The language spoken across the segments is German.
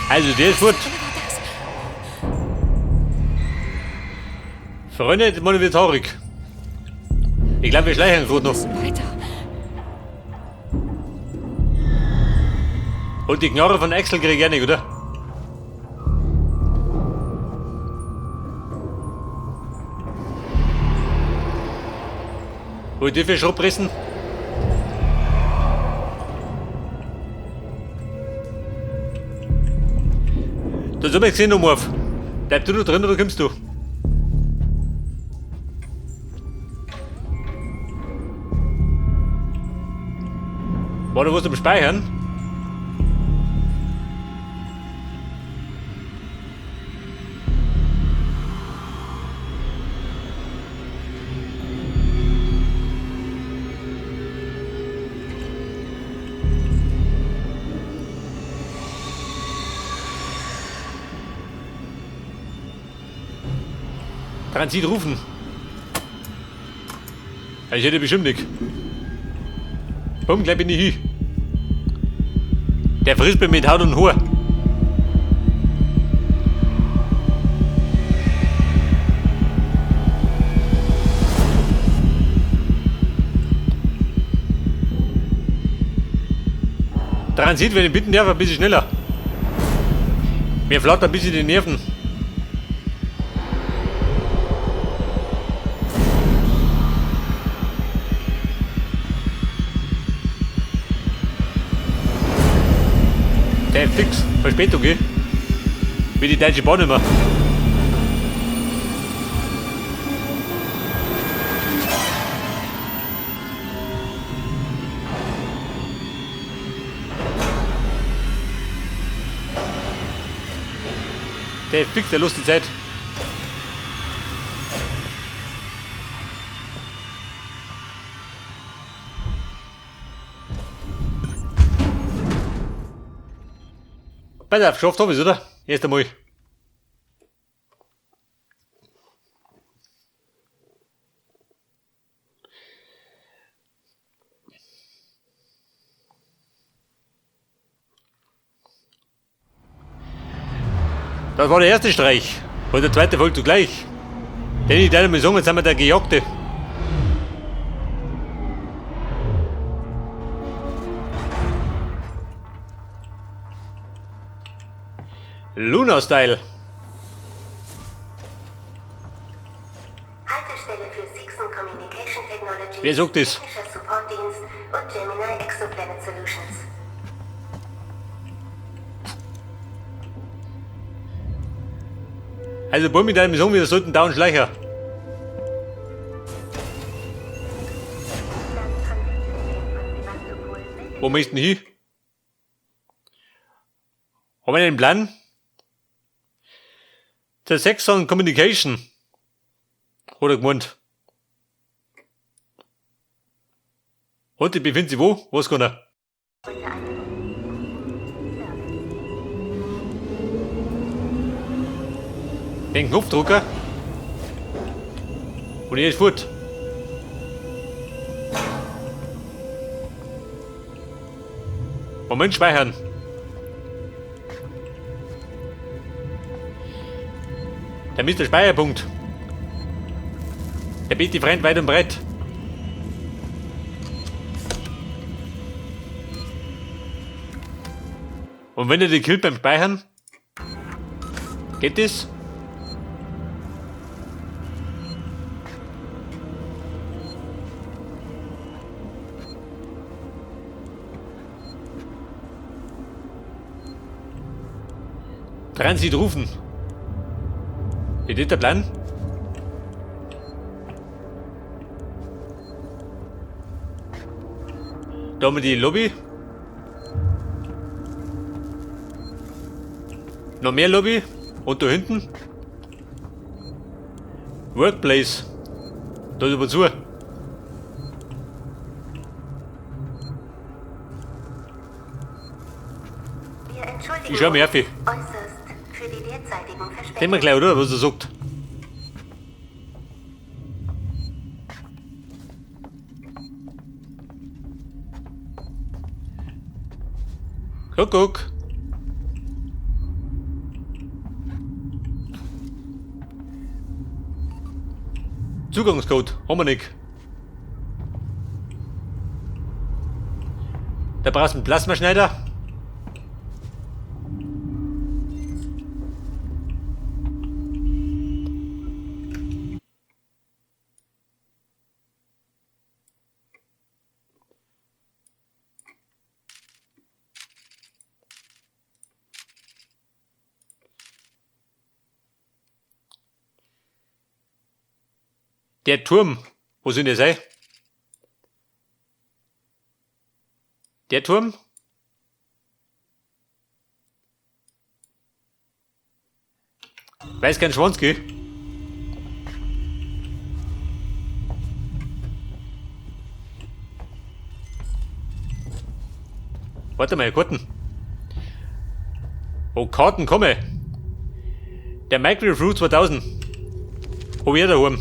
Also, der ist gut. Freunde, jetzt mal wieder traurig. Ich glaube, wir schleichen gerade noch. Weiter. Und die Knarre von Axel krieg ich auch nicht, oder? Wollt ihr für Schrott pressen? Da soll man gesehen, Omorf. Bleib du noch drin oder kommst du? War da was zum Speichern? Transit rufen. Ich hätte bestimmt nicht. Komm, gleich bin ich hin. Der frisst mich mit Haut und Haar. Transit, wenn ich bitten darf, ein bisschen schneller. Mir flattert ein bisschen die Nerven. Der fix, Verspätung, gell? Wie die Deutsche Bahn immer. Der fix, der lustige Zeit. Pass auf, geschafft hab ich's, oder? Erst einmal. Das war der erste Streich. Und der zweite folgt zugleich. Denn ich darf mal sagen, jetzt sind wir der Gejagte. Luna-Style. Haltestelle für Sixon Communication Technology. Wer sagt das? Technischer Supportdienst und Gemini Exoplanet Solutions. Also bei mir da sagen, wir sollten da und Schleicher. Wo möchten hin? Haben wir einen Plan? Der Sexton Communication. Hat er gemeint. Und die befindet sich wo? Was kann er? Den Knopfdrucker. Und er ist fort. Moment, speichern. Da ist der Speicherpunkt. Der bietet die Freund weit und breit. Und wenn er die killt beim Speichern, geht das? Transit rufen. Wie ist der Plan? Da haben wir die Lobby. Noch mehr Lobby. Und da hinten. Workplace. Da ist aber zu. Wir entschuldigen Ich schau mir auf. uns äußerst für die derzeitigen Sehen wir Verspätungen. gleich, oder? Was er sagt. Guck. Zugangscode. Haben wir nicht. Da brauchst du einen Plasmaschneider. Der Turm. Wo sind das, ey? Der Turm? Weiß kein Schwanzki. Warte mal, Karten. Oh, Karten komme. Der Microwave Route 2000. Hab ich daheim.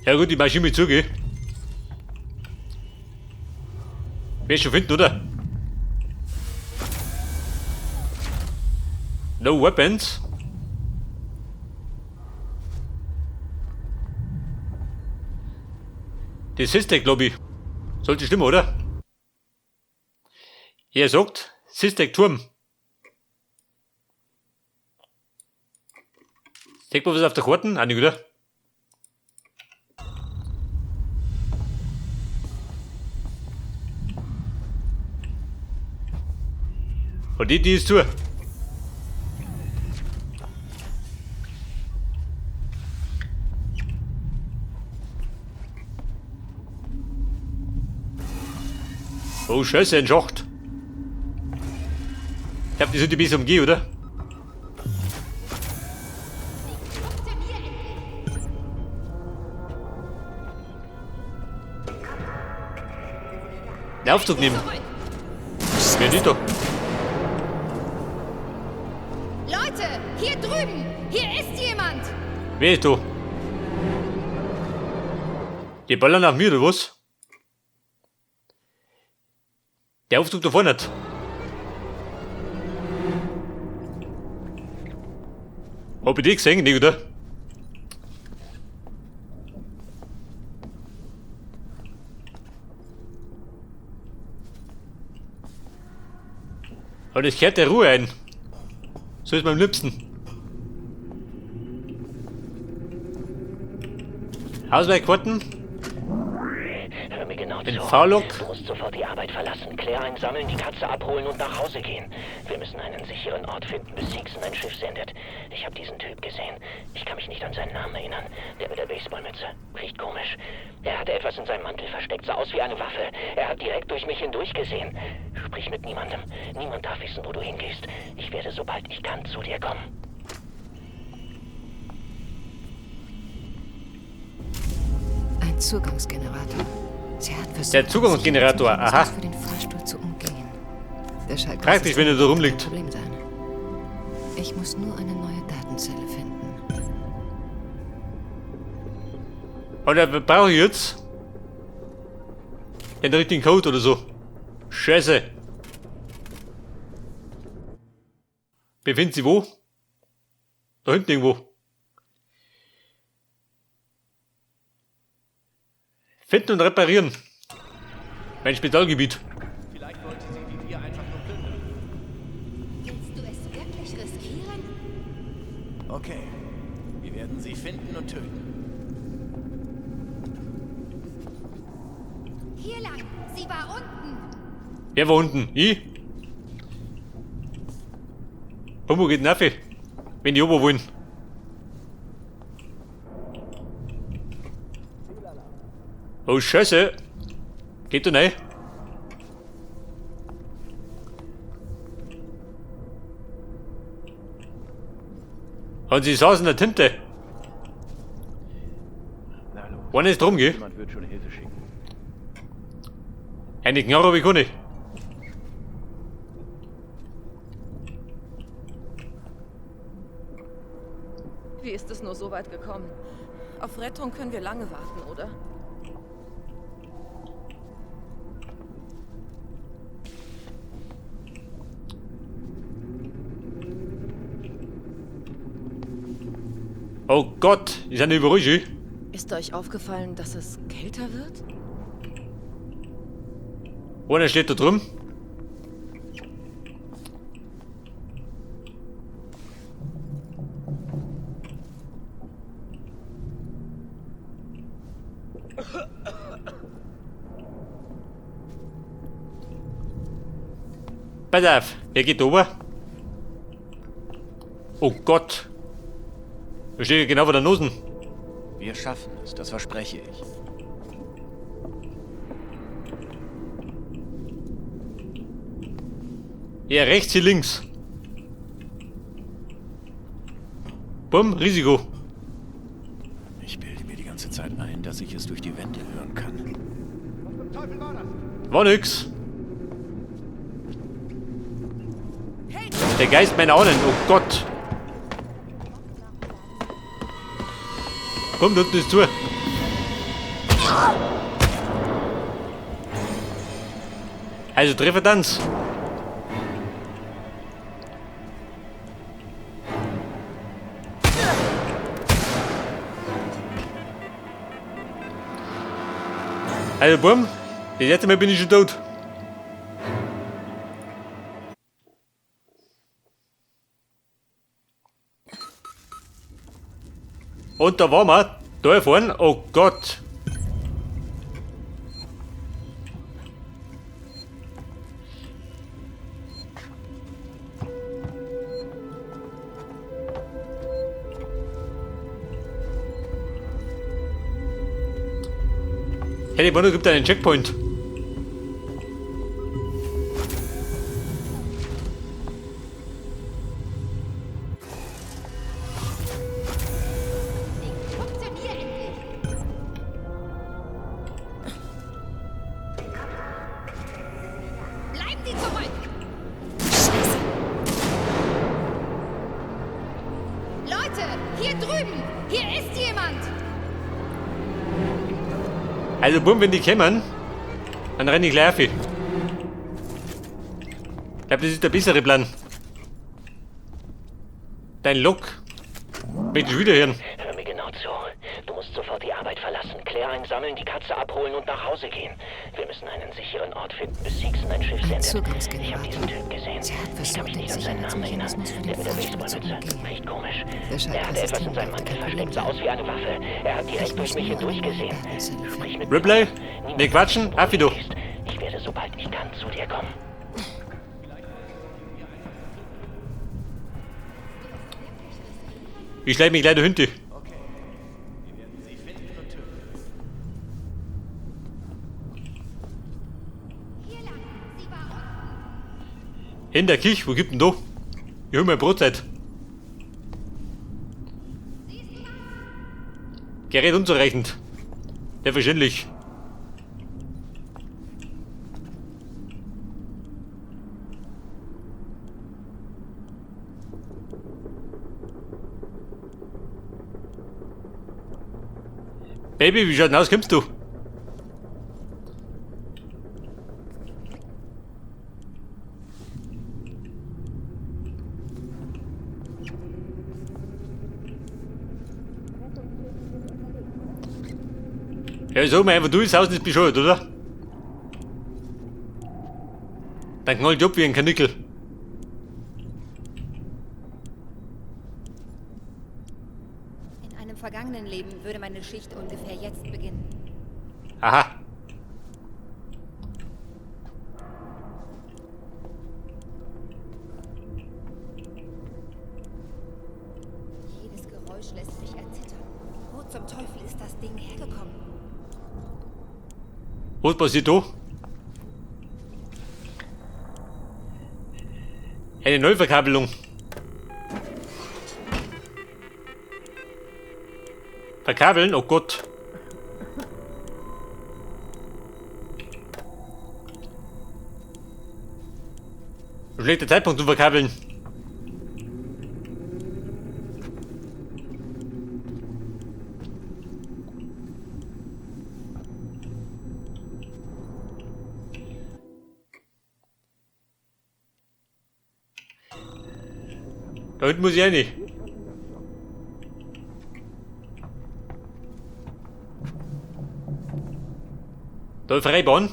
Ja gut, die Maschine mit zuge. Wirst schon finden, oder? No weapons. Das ist der, glaube ich. Sollte stimmen, oder? Er sagt, Sistek Turm. Zeig mal was auf der Karte. Ah, nicht, oder? Und die ist zu. Oh, Scheiße, ein Schacht. Ich glaub, die sind ein bisschen umgehen, oder? Den Aufzug nehmen. Wer nicht da? Leute, hier drüben! Hier ist jemand! Wer ist da? Die ballern nach mir, oder was? Der Aufzug da vorne nicht. Hab ich die gesehen, nicht, oder? Aber das kehrt der Ruhe ein. So ist man am liebsten. Ausweichkarten. Hör mir genau Den zu. Fahrlok. Du musst sofort die Arbeit verlassen, Claire einsammeln, die Katze abholen und nach Hause gehen. Wir müssen einen sicheren Ort finden, bis Seegson ein Schiff sendet. Ich habe diesen Typ gesehen. Ich kann mich nicht an seinen Namen erinnern. Der mit der Baseballmütze. Riecht komisch. Er hatte etwas in seinem Mantel versteckt, sah aus wie eine Waffe. Er hat direkt durch mich hindurch gesehen. Sprich mit niemandem. Niemand darf wissen, wo du hingehst. Ich werde, sobald ich kann, zu dir kommen. Ein Zugangsgenerator. Sie hat versucht, Der Zugangsgenerator, aha. für den Fahrstuhl zu umgehen. Der Schaltkreis Praktisch, ist wenn er da ein rumliegt. Problem sein. Ich muss nur eine neue Datenzelle finden. Oder brauche ich jetzt den richtigen Code oder so? Scheiße. Befindet sie wo? Da hinten irgendwo. Finden und reparieren. Mein Spezialgebiet. Vielleicht wollte sie die hier einfach nur plündern. Willst du es wirklich riskieren? Okay. Wir werden sie finden und töten. Hier lang. Sie war unten. Wer war unten? Ich? Wo geht Naffe? Wenn die oben wollen. Oh Scheiße. Geht doch nicht. Und sie saßen in der Tinte. Na los. Einer ist drum, gell? Jemand wird schon Hilfe schicken. Eine Knarre habe ich auch nicht. Wie ist es nur so weit gekommen? Auf Rettung können wir lange warten, oder? Oh Gott, die sind überall schön. Ist euch aufgefallen, dass es kälter wird? Einer steht da drum. Pass auf, wer geht oben? Oh Gott. Da steht ja genau vor der Nase. Wir schaffen es, das verspreche ich. Hier rechts, hier links. Bumm, Risiko. Ich bilde mir die ganze Zeit ein, dass ich es durch die Wände hören kann. War nix. Der Geist meiner Ahnen, oh Gott. Komm, da unten ist zu. Also treffe Tanz. Also Bumm, das letzte Mal bin ich schon tot. Und da waren wir, da vorne, oh Gott. Hey, die Wohnung gibt einen Checkpoint. Bleiben Sie zurück! Leute, hier drüben! Hier ist jemand! Also Bumm, wenn die kommen, dann renne ich gleich auf. Ich glaube, das ist der bessere Plan. Dein Lock. Möchte ich wieder hören. Hör mir genau zu. Du musst sofort die Arbeit verlassen, Claire einsammeln, die Katze abholen und nach Hause gehen. Wir müssen einen sicheren Ort finden, bis Seegson ein Schiff sendet. Ich habe diesen Typ gesehen. Sie hat Ich kann mich versucht, nicht den an seinen sicheren Namen erinnern. Mechanismus für Der den mit der Fahrstuhl zu Baseballmütze. umgehen. Riecht komisch. Der scheint Er hat etwas in seinem Mantel versteckt, sah aus wie eine Waffe. Er hat direkt durch mich hindurchgesehen. Sprich mit mir. Ripley, Niemand wir quatschen, weiß, wo auf wie du. bist. Ich werde, sobald ich kann, zu dir kommen. Ich schleim mich gleich der Hunde. Okay. Wir werden sie finden und töten. In der Kirche, wo gibt denn da? Ich hol mir Brotzeit. Gerät unzureichend. Selbstverständlich. Baby, wie schaut denn aus? Kommst du? Ja, sag mal einfach, du ins Haus nicht bescheuert, oder? Dann knallt die ab wie ein Kanickel. In einem vergangenen Leben würde meine Schicht ungefähr jetzt beginnen. Aha. Jedes Geräusch lässt mich erzittern. Wo zum Teufel ist das Ding hergekommen? Was passiert da? Eine Neuverkabelung. Verkabeln? Oh Gott. Schlechter Zeitpunkt zum Verkabeln. Da hinten muss ich rein. Da Freibahn.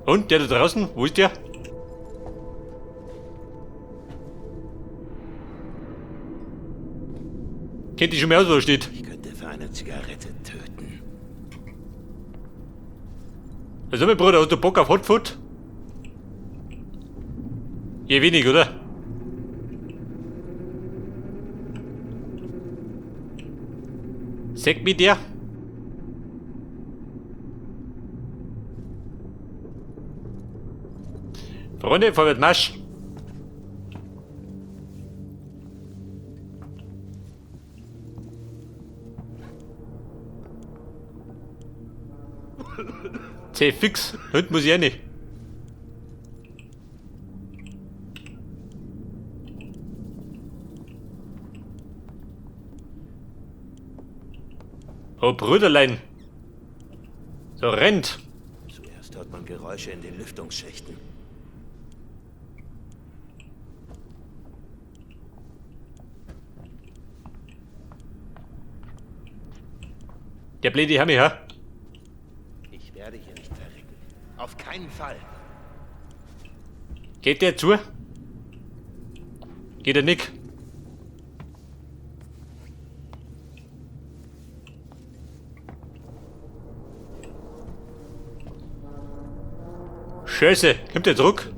Und der da draußen, wo ist der? Kennt ihr schon mehr aus, wo er steht? Ich könnte für eine Zigarette töten. Also mein Bruder, hast du Bock auf Hotfoot? Je wenig, oder? Sagt mir der? Freunde, vorwärts Marsch! C fix, heute muss ich auch nicht. Oh Brüderlein. So rennt. Zuerst hört man Geräusche in den Lüftungsschächten. Der Blöde Hammer, ha? Ich werde hier nicht verrecken. Auf keinen Fall. Geht der zu? Geht er nicht? Scheiße, kommt der zurück?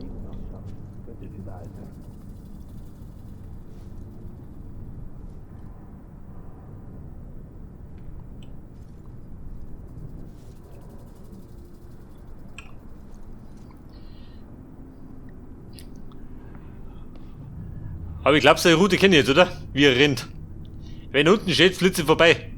Aber ich glaube, seine Route kenne ich jetzt, oder? Wie er rennt. Wenn unten steht, flitze vorbei.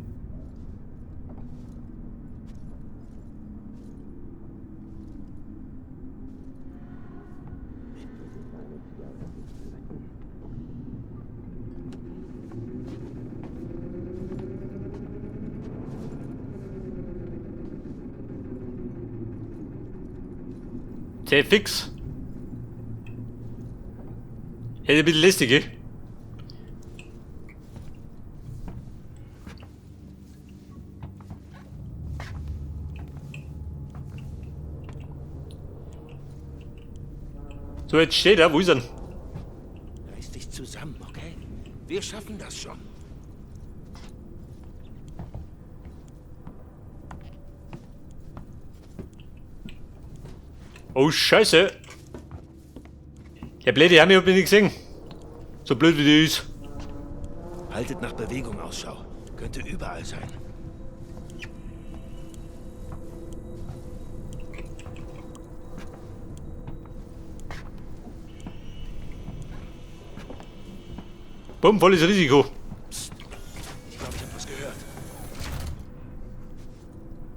Sehr fix. Hätte ein bisschen lästig, gell? So, jetzt steht er. Wo ist er denn? Reiß dich zusammen, okay? Wir schaffen das schon. Oh, Scheiße. Der Blöde haben wir nicht gesehen. So blöd wie die ist. Haltet nach Bewegung Ausschau. Könnte überall sein. Bumm, volles Risiko. Ich glaube, ich habe was gehört.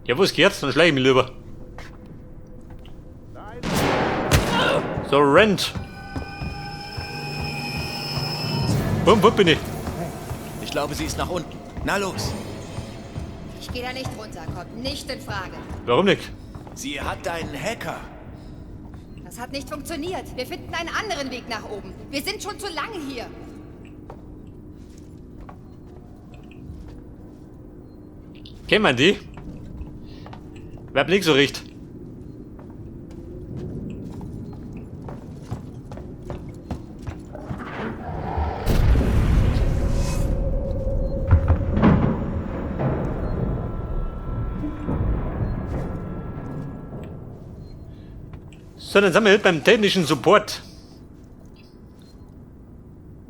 Ja, was gehört's? Dann schleich ich mich lieber. So, rennt. Bumm, wo bin ich? Ich glaube, sie ist nach unten. Na los. Ich gehe da nicht runter, kommt nicht in Frage. Warum nicht? Sie hat einen Hacker. Das hat nicht funktioniert. Wir finden einen anderen Weg nach oben. Wir sind schon zu lange hier. Kennt man die? Wer nicht so recht. So, dann sind wir jetzt beim technischen Support.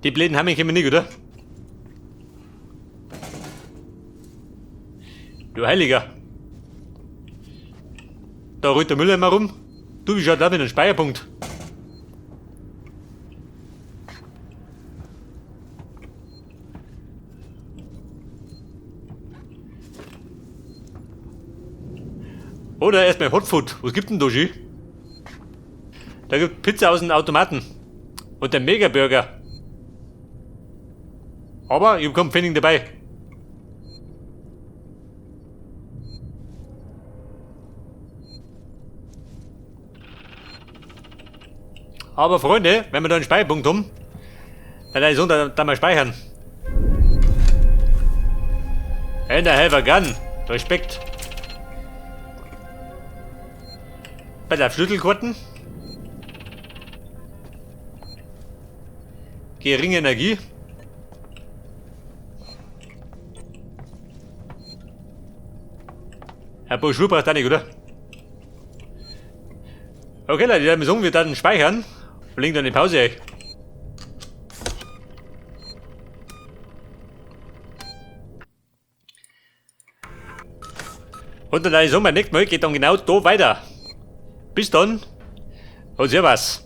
Die Bläden haben wir nicht, oder? Du Heiliger. Da rollt der Müller immer rum. Du, wie schaut da mit dem Speicherpunkt? Oder erstmal Hotfood. Was gibt denn da schon? Da gibt Pizza aus dem Automaten. Und der Mega-Burger. Aber ich hab keinen Pfennig dabei. Aber Freunde, wenn wir da einen Speicherpunkt haben, dann ist da mal speichern. In der Helfer Gun. Respekt. Bei der Flügelquoten. Geringe Energie. Herr Bonjour braucht da nicht, oder? Okay, Leute, die Mission wird dann speichern. Und legen dann die Pause euch. Und dann beim nächsten Mal geht dann genau da weiter. Bis dann und servus.